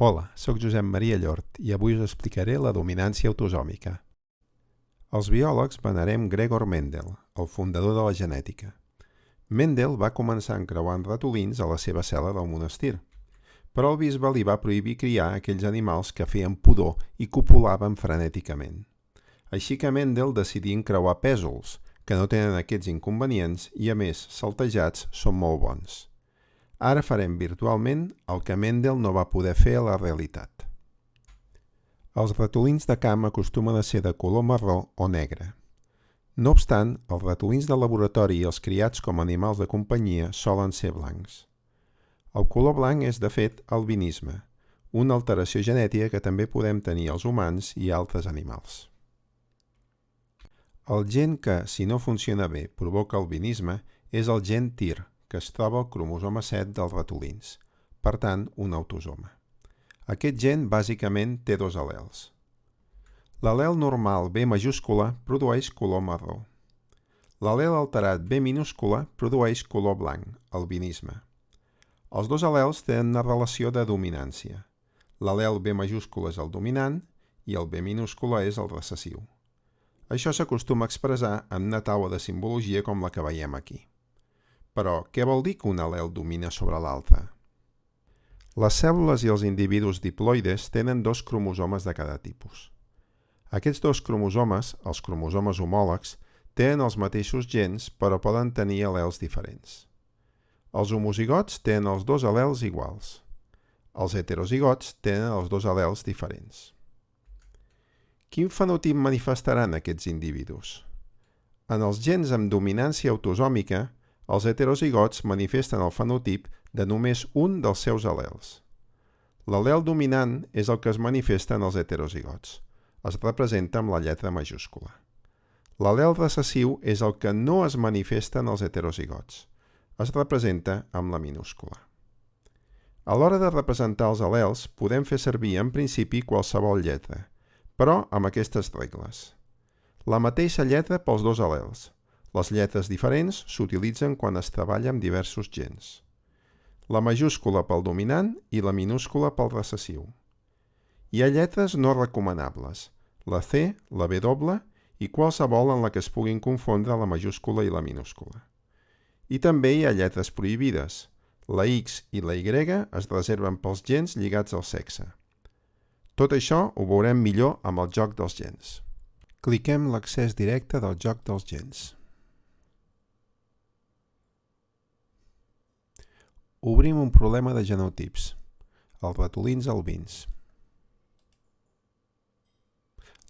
Hola, sóc Josep Maria Llort i avui us explicaré la dominància autosòmica. Els biòlegs venerem Gregor Mendel, el fundador de la genètica. Mendel va començar encreuant ratolins a la seva cel·la del monestir, però el bisbe li va prohibir criar aquells animals que feien pudor i copulaven frenèticament. Així que Mendel decidí encreuar pèsols, que no tenen aquests inconvenients i, a més, saltejats són molt bons. Ara farem virtualment el que Mendel no va poder fer a la realitat. Els ratolins de camp acostumen a ser de color marró o negre. No obstant, els ratolins de laboratori i els criats com a animals de companyia solen ser blancs. El color blanc és, de fet, albinisme, una alteració genètica que també podem tenir els humans i altres animals. El gen que, si no funciona bé, provoca albinisme és el gen TIR, que es troba al cromosoma 7 dels ratolins, per tant, un autosoma. Aquest gen bàsicament té dos al·lels. L'al·lel normal B majúscula produeix color marró. L'al·lel alterat B minúscula produeix color blanc, albinisme. Els dos al·lels tenen una relació de dominància. L'al·lel B majúscula és el dominant i el B minúscula és el recessiu. Això s'acostuma a expressar en una taula de simbologia com la que veiem aquí. Però, què vol dir que un al·lel domina sobre l'altre? Les cèl·lules i els individus diploides tenen dos cromosomes de cada tipus. Aquests dos cromosomes, els cromosomes homòlegs, tenen els mateixos gens però poden tenir al·lels diferents. Els homozigots tenen els dos al·lels iguals. Els heterozigots tenen els dos al·lels diferents. Quin fenotip manifestaran aquests individus? En els gens amb dominància autosòmica, els heterozigots manifesten el fenotip de només un dels seus al·lels. L'al·lel dominant és el que es manifesta en els heterozigots. Es representa amb la lletra majúscula. L'al·lel recessiu és el que no es manifesta en els heterozigots. Es representa amb la minúscula. A l'hora de representar els al·lels, podem fer servir en principi qualsevol lletra, però amb aquestes regles. La mateixa lletra pels dos al·lels. Les lletres diferents s'utilitzen quan es treballa amb diversos gens. La majúscula pel dominant i la minúscula pel recessiu. Hi ha lletres no recomanables, la C, la W i qualsevol en la que es puguin confondre la majúscula i la minúscula. I també hi ha lletres prohibides. La X i la Y es reserven pels gens lligats al sexe. Tot això ho veurem millor amb el joc dels gens. Cliquem l'accés directe del joc dels gens. Obrim un problema de genotips, els ratolins albins.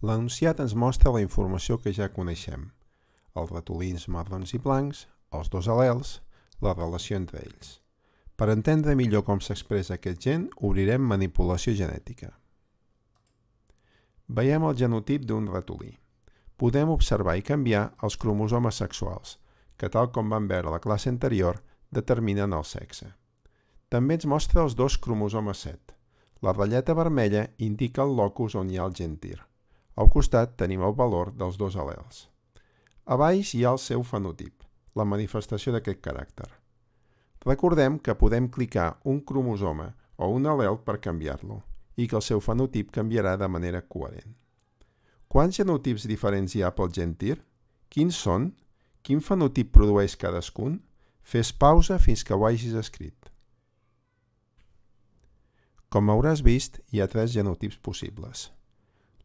L'enunciat ens mostra la informació que ja coneixem, els ratolins marrons i blancs, els dos al·lels, la relació entre ells. Per entendre millor com s'expressa aquest gen, obrirem manipulació genètica. Veiem el genotip d'un ratolí. Podem observar i canviar els cromosomes sexuals, que tal com vam veure a la classe anterior, determinen el sexe. També ens mostra els dos cromosomes 7. La ratlleta vermella indica el locus on hi ha el gen TIR. Al costat tenim el valor dels dos al·lels. A baix hi ha el seu fenotip, la manifestació d'aquest caràcter. Recordem que podem clicar un cromosoma o un al·lel per canviar-lo i que el seu fenotip canviarà de manera coherent. Quants genotips diferents hi ha pel gen TIR? Quins són? Quin fenotip produeix cadascun? Fes pausa fins que ho hagis escrit. Com hauràs vist, hi ha tres genotips possibles.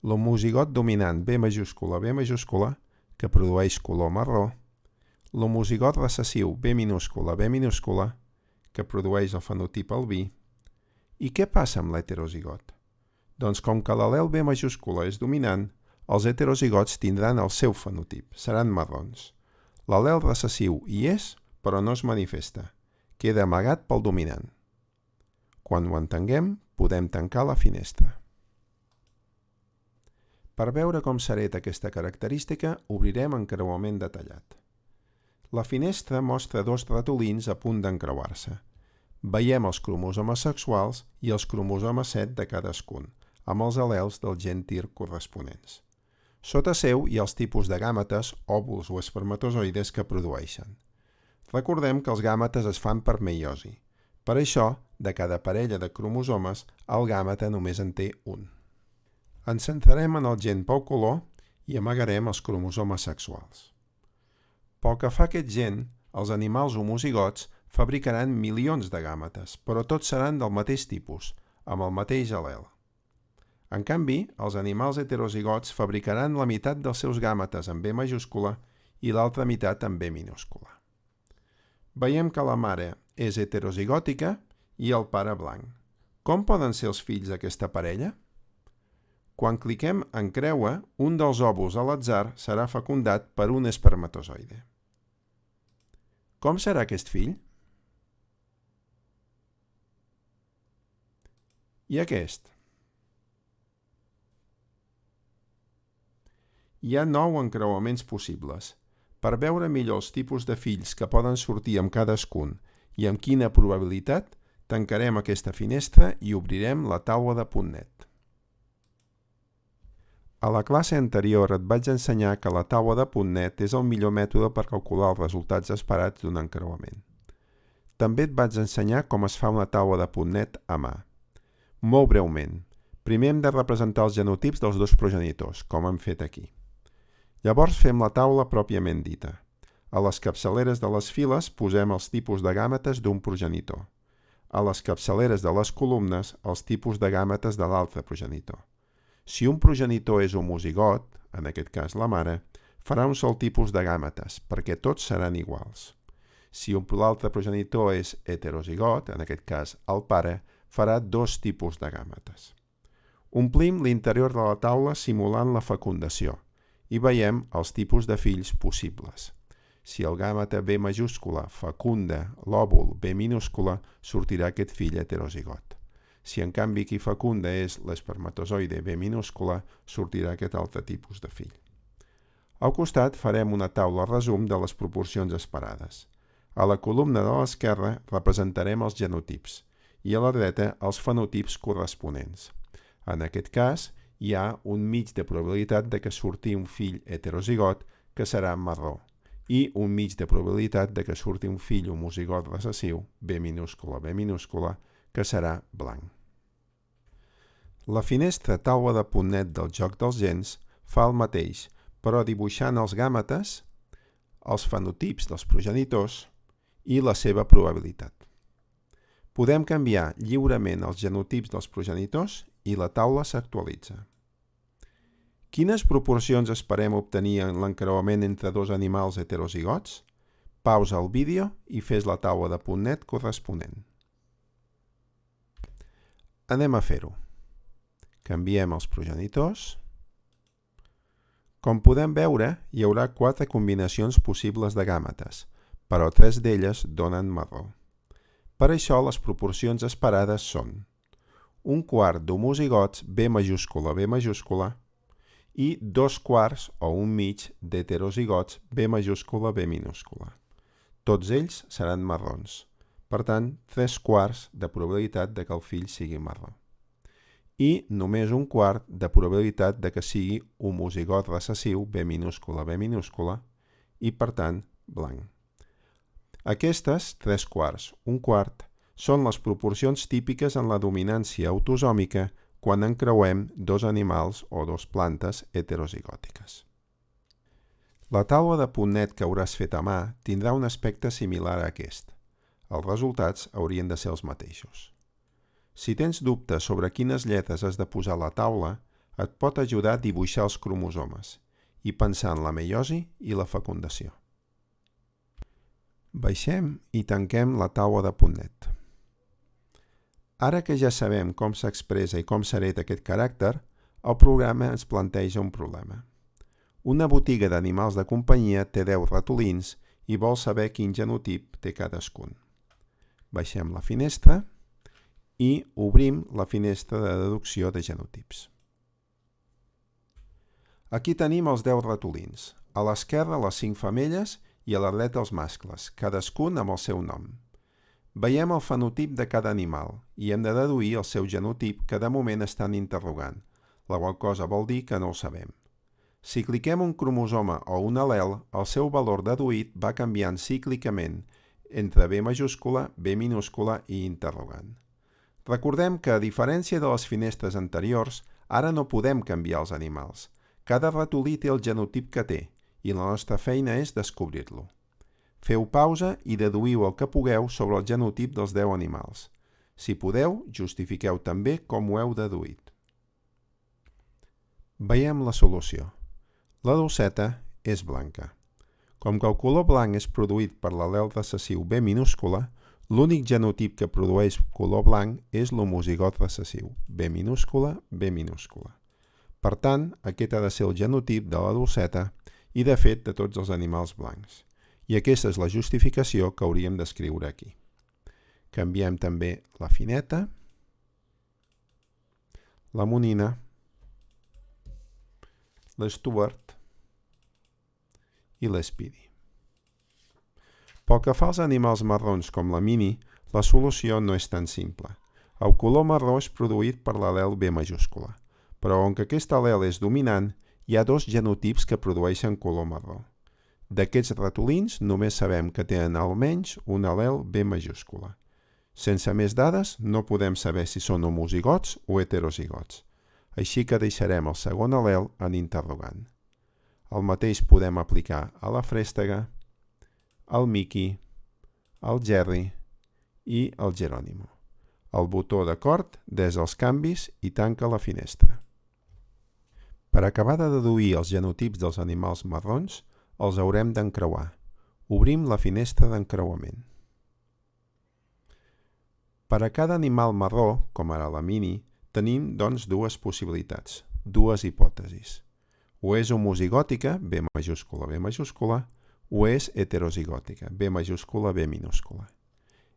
L'homozigot dominant B majúscula, que produeix color marró. L'homozigot recessiu B minúscula, que produeix el fenotip albí. I què passa amb l'heterozigot? Doncs com que l'al·lel B majúscula és dominant, els heterozigots tindran el seu fenotip, seran marrons. L'al·lel recessiu hi és, però no es manifesta. Queda amagat pel dominant. Quan ho entenguem, podem tancar la finestra. Per veure com s'hereta aquesta característica, obrirem encreuament detallat. La finestra mostra dos ratolins a punt d'encreuar-se. Veiem els cromosomes sexuals i els cromosomes 7 de cadascun, amb els al·lels del gen TIR corresponents. Sota seu hi ha els tipus de gàmetes, òvuls o espermatozoides que produeixen. Recordem que els gàmetes es fan per meiosi. Per això, de cada parella de cromosomes, el gàmeta només en té un. Ens centrarem en el gen pel color i amagarem els cromosomes sexuals. Pel que fa a aquest gen, els animals homozigots fabricaran milions de gàmetes, però tots seran del mateix tipus, amb el mateix al·lel. En canvi, els animals heterozigots fabricaran la meitat dels seus gàmetes en B majúscula i l'altra meitat en B minúscula. Veiem que la mare és heterozigòtica i el pare blanc. Com poden ser els fills d'aquesta parella? Quan cliquem en creua, un dels òvuls a l'atzar serà fecundat per un espermatozoide. Com serà aquest fill? I aquest? Hi ha 9 encreuaments possibles. Per veure millor els tipus de fills que poden sortir amb cadascun i amb quina probabilitat, tancarem aquesta finestra i obrirem la taula de .NET. A la classe anterior et vaig ensenyar que la taula de .NET és el millor mètode per calcular els resultats esperats d'un encreuament. També et vaig ensenyar com es fa una taula de .NET a mà. Molt breument, primer hem de representar els genotips dels dos progenitors, com hem fet aquí. Llavors fem la taula pròpiament dita. A les capçaleres de les files posem els tipus de gàmetes d'un progenitor. A les capçaleres de les columnes, els tipus de gàmetes de l'altre progenitor. Si un progenitor és homozigot, en aquest cas la mare, farà un sol tipus de gàmetes, perquè tots seran iguals. Si l'altre progenitor és heterozigot, en aquest cas el pare, farà 2 tipus de gàmetes. Omplim l'interior de la taula simulant la fecundació i veiem els tipus de fills possibles. Si el gàmeta B majúscula fecunda l'òvul B minúscula, sortirà aquest fill heterozigot. Si en canvi qui fecunda és l'espermatozoide B minúscula, sortirà aquest altre tipus de fill. Al costat farem una taula resum de les proporcions esperades. A la columna de l'esquerra representarem els genotips i a la dreta els fenotips corresponents. En aquest cas, hi ha un mig de probabilitat de que surti un fill heterozigot que serà marró i un mig de probabilitat de que surti un fill homozigot recessiu, B minúscula, que serà blanc. La finestra taula de .NET del joc dels gens fa el mateix, però dibuixant els gàmetes, els fenotips dels progenitors i la seva probabilitat. Podem canviar lliurement els genotips dels progenitors i la taula s'actualitza. Quines proporcions esperem obtenir en l'encreuament entre dos animals heterozigots? Pausa el vídeo i fes la taula de .NET corresponent. Anem a fer-ho. Canviem els progenitors. Com podem veure, hi haurà 4 combinacions possibles de gàmetes, però 3 d'elles donen marró. Per això les proporcions esperades són 1/4 d'homozigots B majúscula i 2/4 o 1/2 d'heterozigots B minúscula. Tots ells seran marrons. Per tant, 3/4 de probabilitat de que el fill sigui marró. I només 1/4 de probabilitat de que sigui homozigot recessiu B minúscula i, per tant, blanc. Aquestes 3/4, 1/4, són les proporcions típiques en la dominància autosòmica quan encreuem dos animals o dos plantes heterozigòtiques. La taula de .NET que hauràs fet a mà tindrà un aspecte similar a aquest. Els resultats haurien de ser els mateixos. Si tens dubtes sobre quines lletres has de posar a la taula, et pot ajudar a dibuixar els cromosomes i pensar en la meiosi i la fecundació. Baixem i tanquem la taula de .NET. Ara que ja sabem com s'expressa i com s'hereta aquest caràcter, el programa ens planteja un problema. Una botiga d'animals de companyia té 10 ratolins i vol saber quin genotip té cadascun. Baixem la finestra i obrim la finestra de deducció de genotips. Aquí tenim els 10 ratolins. A l'esquerra les 5 femelles i a la dreta els mascles, cadascun amb el seu nom. Veiem el fenotip de cada animal i hem de deduir el seu genotip que de moment estan interrogant, la qual cosa vol dir que no el sabem. Si cliquem un cromosoma o un al·lel, el seu valor deduït va canviant cíclicament entre B majúscula, B minúscula i interrogant. Recordem que, a diferència de les finestres anteriors, ara no podem canviar els animals. Cada ratolí té el genotip que té i la nostra feina és descobrir-lo. Feu pausa i deduïu el que pugueu sobre el genotip dels 10 animals. Si podeu, justifiqueu també com ho heu deduït. Veiem la solució. La dolceta és blanca. Com que el color blanc és produït per l'al·lel recessiu B minúscula, l'únic genotip que produeix color blanc és l'homozigot recessiu, B minúscula, B minúscula. Per tant, aquest ha de ser el genotip de la dolceta i, de fet, de tots els animals blancs. I aquesta és la justificació que hauríem d'escriure aquí. Canviem també la fineta, la monina, l'Stuart i l'Speedy. Pel que fa als animals marrons com la Mini, la solució no és tan simple. El color marró és produït per l'al·lel B majúscula, però on que aquest al·lel és dominant, hi ha dos genotips que produeixen color marró. D'aquests ratolins només sabem que tenen almenys un al·lel B majúscula. Sense més dades no podem saber si són homozigots o heterozigots, així que deixarem el segon al·lel en interrogant. El mateix podem aplicar a la Frèstega, al Mickey, al Jerry i al Geronimo. El botó d'acord des els canvis i tanca la finestra. Per acabar de deduir els genotips dels animals marrons, els haurem d'encreuar. Obrim la finestra d'encreuament. Per a cada animal marró, com ara la Mini, tenim, doncs, dues possibilitats, dues hipòtesis. O és homozigòtica, B majúscula, B majúscula, o és heterozigòtica, B majúscula, B minúscula.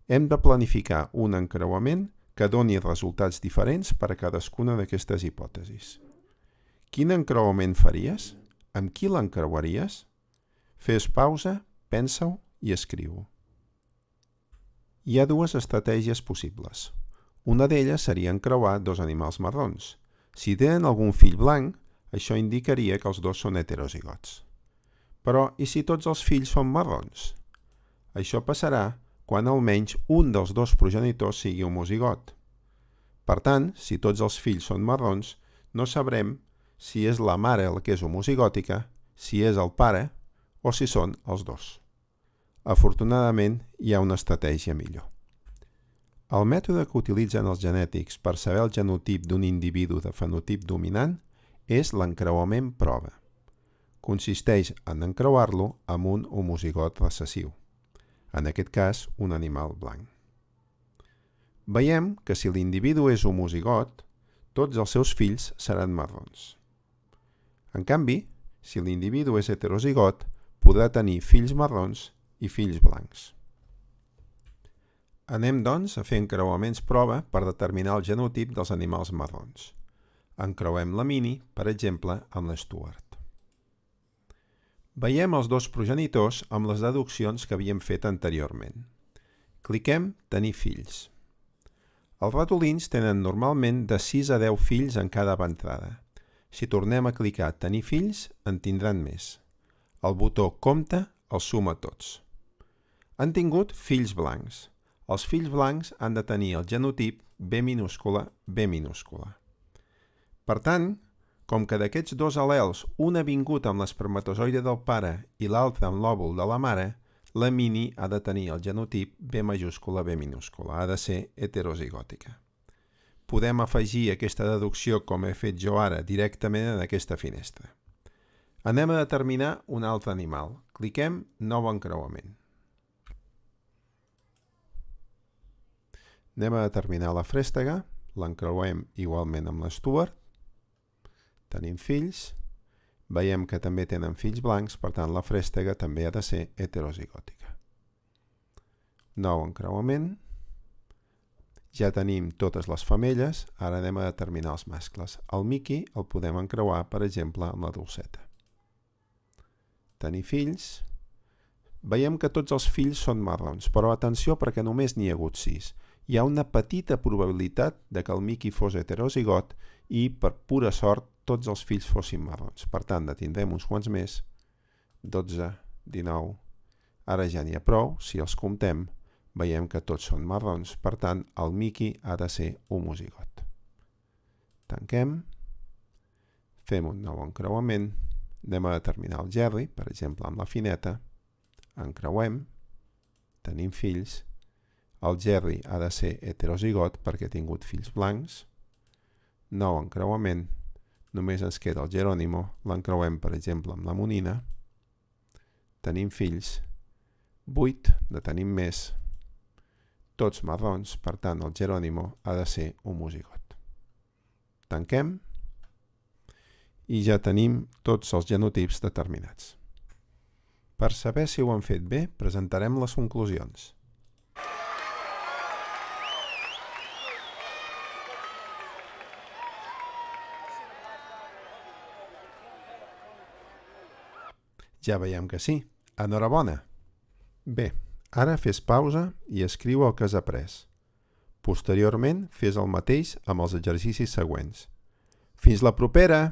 Hem de planificar un encreuament que doni resultats diferents per a cadascuna d'aquestes hipòtesis. Quin encreuament faries? Amb qui l'encreuaries? Fes pausa, pensa-ho i escriu-ho. Hi ha dues estratègies possibles. Una d'elles seria encreuar dos animals marrons. Si tenen algun fill blanc, això indicaria que els dos són heterozigots. Però, i si tots els fills són marrons? Això passarà quan almenys un dels dos progenitors sigui homozigot. Per tant, si tots els fills són marrons, no sabrem si és la mare la que és homozigòtica, si és el pare o si són els dos. Afortunadament, hi ha una estratègia millor. El mètode que utilitzen els genètics per saber el genotip d'un individu de fenotip dominant és l'encreuament prova. Consisteix en encreuar-lo amb un homozigot recessiu, en aquest cas un animal blanc. Veiem que si l'individu és homozigot, tots els seus fills seran marrons. En canvi, si l'individu és heterozigot, podrà tenir fills marrons i fills blancs. Anem, doncs, a fer encreuaments prova per determinar el genotip dels animals marrons. Encreuem la Mini, per exemple, amb l'Stuart. Veiem els dos progenitors amb les deduccions que havíem fet anteriorment. Cliquem Tenir fills. Els ratolins tenen normalment de 6 a 10 fills en cada ventrada. Si tornem a clicar Tenir fills, en tindran més. El botó Compte els suma tots. Han tingut fills blancs. Els fills blancs han de tenir el genotip B minúscula, B minúscula. Per tant, com que d'aquests dos al·lels un ha vingut amb l'espermatozoide del pare i l'altre amb l'òvul de la mare, la Mini ha de tenir el genotip B majúscula, B minúscula, ha de ser heterozigòtica. Podem afegir aquesta deducció, com he fet jo ara, directament en aquesta finestra. Anem a determinar un altre animal. Cliquem Nou encreuament. Anem a determinar la Frèstega, l'encreuem igualment amb l'Stuart. Tenim fills, veiem que també tenen fills blancs, per tant la Frèstega també ha de ser heterozigòtica. Nou encreuament. Ja tenim totes les femelles, ara anem a determinar els mascles. El Mickey el podem encreuar, per exemple, amb la dolceta. Tenir fills. Veiem que tots els fills són marrons, però atenció perquè només n'hi ha hagut 6. Hi ha una petita probabilitat de que el Mickey fos heterozigot i, per pura sort, tots els fills fossin marrons. Per tant, en tindrem uns quants més. 12, 19... Ara ja n'hi ha prou, si els comptem. Veiem que tots són marrons, per tant, el Mickey ha de ser homozigot. Tanquem, fem un nou encreuament, anem a determinar el Jerry, per exemple amb la fineta, encreuem, tenim fills, el Jerry ha de ser heterozigot perquè ha tingut fills blancs, nou encreuament, només ens queda el Geronimo, l'encreuem per exemple amb la Monina, tenim fills, 8, ne tenim més, tots marrons, per tant el Geronimo ha de ser homozigot. Tanquem i ja tenim tots els genotips determinats. Per saber si ho han fet bé, presentarem les conclusions. Ja veiem que sí. Enhorabona! Bé, ara fes pausa i escriu el que has après. Posteriorment, fes el mateix amb els exercicis següents. Fins la propera!